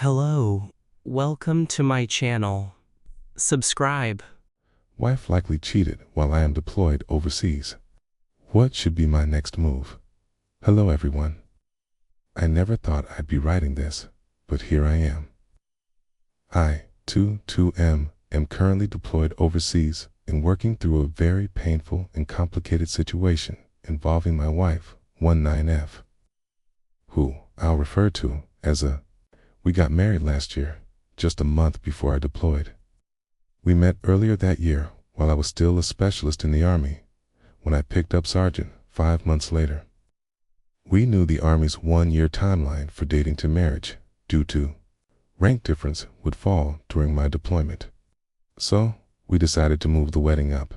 Hello, welcome to my channel. Subscribe. Wife likely cheated while I am deployed overseas. What should be my next move? Hello everyone. I never thought I'd be writing this, but here I am. I, 22M, am currently deployed overseas and working through a very painful and complicated situation involving my wife, 19F, who I'll refer to as a. We got married last year, just a month before I deployed. We met earlier that year while I was still a specialist in the Army, when I picked up sergeant 5 months later. We knew the Army's 1-year timeline for dating to marriage, due to rank difference, would fall during my deployment. So, we decided to move the wedding up.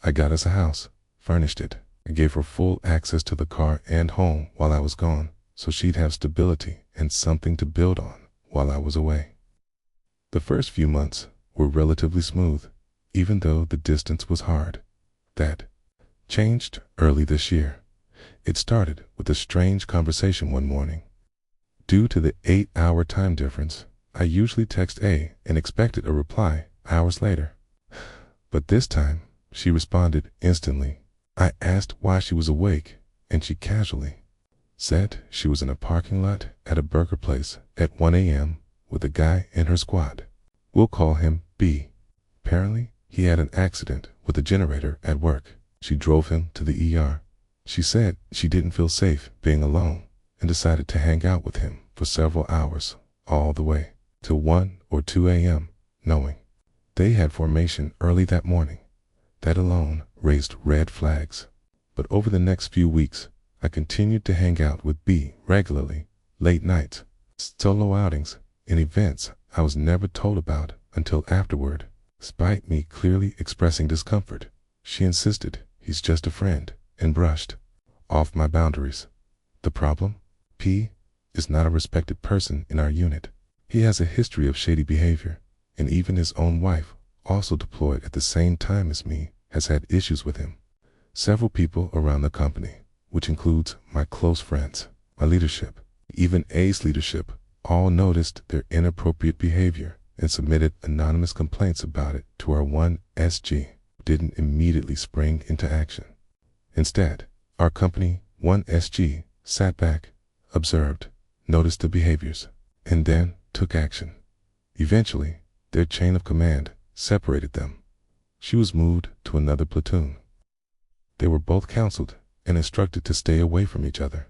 I got us a house, furnished it. I gave her full access to the car and home while I was gone, so she'd have stability and something to build on while I was away. The first few months were relatively smooth, even though the distance was hard. That changed early this year. It started with a strange conversation one morning. Due to the 8-hour time difference, I usually text A and expected a reply hours later. But this time, she responded instantly. I asked why she was awake, and she casually said she was in a parking lot at a burger place at 1 a.m. with a guy in her squad. We'll call him B. Apparently, he had an accident with a generator at work. She drove him to the ER. She said she didn't feel safe being alone and decided to hang out with him for several hours, all the way till 1 or 2 a.m., knowing they had formation early that morning. That alone raised red flags. But over the next few weeks, I continued to hang out with B regularly, late nights, solo outings, and events I was never told about until afterward. Despite me clearly expressing discomfort, she insisted he's just a friend and brushed off my boundaries. The problem? P is not a respected person in our unit. He has a history of shady behavior, and even his own wife, also deployed at the same time as me, has had issues with him. Several people around the company, which includes my close friends, my leadership, even A's leadership, all noticed their inappropriate behavior and submitted anonymous complaints about it to our 1SG. Didn't immediately spring into action. Instead, our company, 1SG, sat back, observed, noticed the behaviors, and then took action. Eventually, their chain of command separated them. She was moved to another platoon. They were both counseled and instructed to stay away from each other.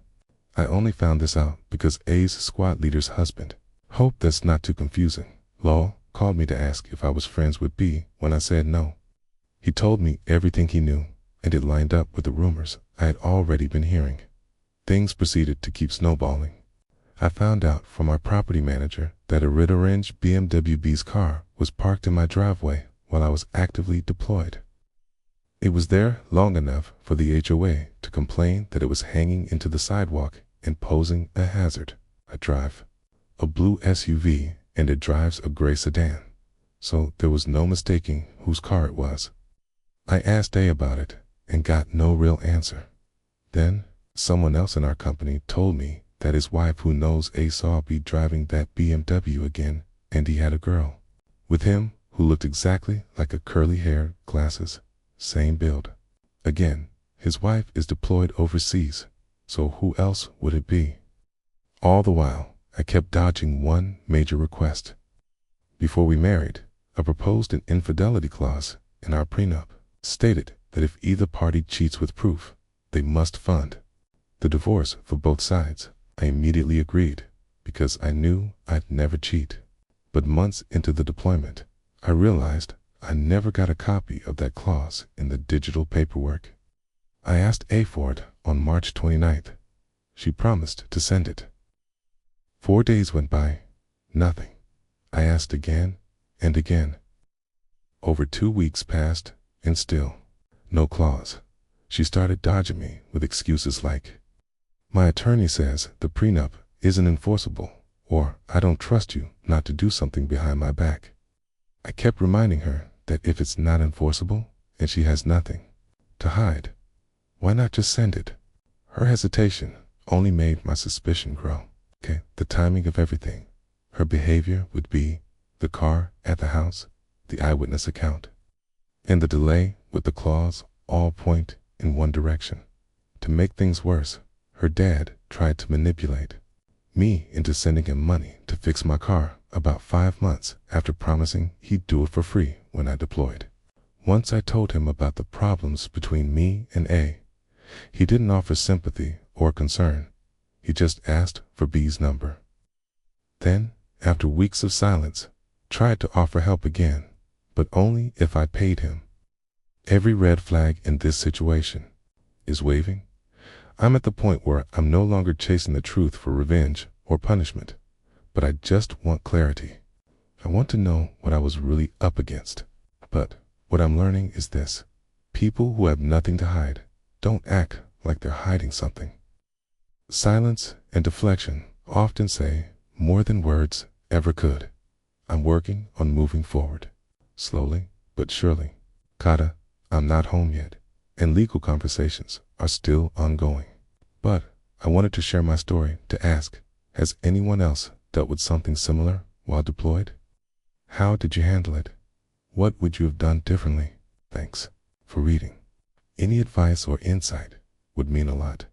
I only found this out because A's squad leader's husband, hope that's not too confusing, Lowell, called me to ask if I was friends with B when I said no. He told me everything he knew, and it lined up with the rumors I had already been hearing. Things proceeded to keep snowballing. I found out from our property manager that a red orange BMW B's car was parked in my driveway while I was actively deployed. It was there long enough for the HOA to complain that it was hanging into the sidewalk and posing a hazard. I drive a blue SUV and it drives a gray sedan, so there was no mistaking whose car it was. I asked A about it and got no real answer. Then, someone else in our company told me that his wife, who knows A, saw B driving that BMW again, and he had a girl with him who looked exactly like a curly-haired, glasses, same build. Again, his wife is deployed overseas, so who else would it be? All the while, I kept dodging one major request. Before we married, I proposed an infidelity clause in our prenup, stated that if either party cheats with proof, they must fund the divorce for both sides. I immediately agreed, because I knew I'd never cheat. But months into the deployment, I realized I never got a copy of that clause in the digital paperwork. I asked A for it on March 29th. She promised to send it. 4 days went by, nothing. I asked again and again. Over 2 weeks passed, and still, no clause. She started dodging me with excuses like, "My attorney says the prenup isn't enforceable," or "I don't trust you not to do something behind my back." I kept reminding her that if it's not enforceable and she has nothing to hide, why not just send it? Her hesitation only made my suspicion grow. The timing of everything Her behavior would be the car at the house, the eyewitness account, and the delay with the clause all point in one direction. To make things worse, her dad tried to manipulate me into sending him money to fix my car about 5 months after promising he'd do it for free when I deployed. Once I told him about the problems between me and A, he didn't offer sympathy or concern. He just asked for B's number. Then, after weeks of silence, tried to offer help again, but only if I paid him. Every red flag in this situation is waving. I'm at the point where I'm no longer chasing the truth for revenge or punishment, but I just want clarity. I want to know what I was really up against. But what I'm learning is this: people who have nothing to hide don't act like they're hiding something. Silence and deflection often say more than words ever could. I'm working on moving forward, slowly but surely. Kata, I'm not home yet, and legal conversations are still ongoing. But I wanted to share my story to ask, has anyone else dealt with something similar while deployed? How did you handle it? What would you have done differently? Thanks for reading. Any advice or insight would mean a lot.